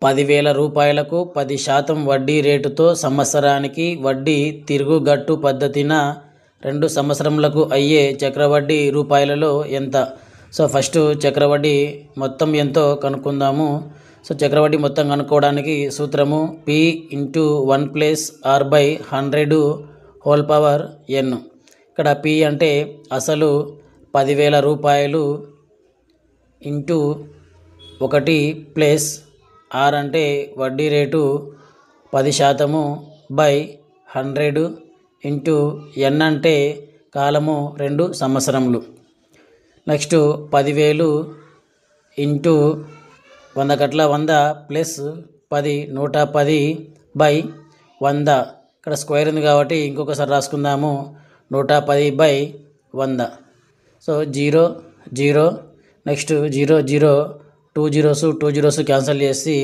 10,000 రూపాయలకు 10% వడ్డీ రేటుతో సంవత్సరానికి వడ్డీ తిరుగుగట్టు పద్ధతిన 2 సంవత్సరములకు అయ్యే చక్రవడ్డీ రూపాయలలో ఎంత? సో ఫస్ట్ చక్రవడ్డీ మొత్తం ఎంతో కనుక్కుందాము. సో చక్రవడ్డీ మొత్తం కనుక్కోవడానికి సూత్రము P × 1 + R/100 whole power n. ఇక్కడ P అంటే అసలు 10,000 రూపాయలు ఇంటూ 1 ప్లస్ R అంటే వడ్డీ రేటు 10% బై 100 ఇంటూ n అంటే కాలము 2 సంవత్సరములు. నెక్స్ట్ 10,000 ఇంటూ 100 గట్ల 100 ప్లస్ 10 110 బై 100. ఇక్కడ స్క్వేర్ ఉంది కాబట్టి ఇంకొకసారి రాసుకుందాము 110 by 100. So 0 0 next 0 0 2 zeros cancel చేసి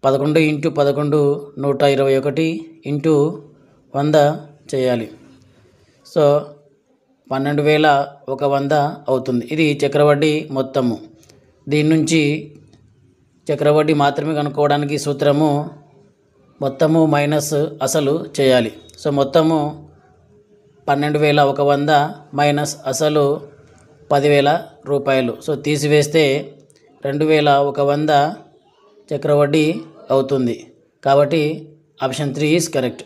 11 ఇంటూ 11 121 ఇంటూ 100 చేయాలి. సో 12,100 అవుతుంది. ఇది చక్రవడ్డీ మొత్తము. దీని నుంచి చక్రవడ్డీ మాత్రమే కనుక్కోవడానికి సూత్రము మొత్తము మైనస్ అసలు చేయాలి. సో మొత్తము 12,100 మైనస్ అసలు 10,000 రూపాయలు. సో తీసివేస్తే 2,100 చక్రవడ్డీ అవుతుంది. కాబట్టి ఆప్షన్ 3 ఈజ్ కరెక్ట్.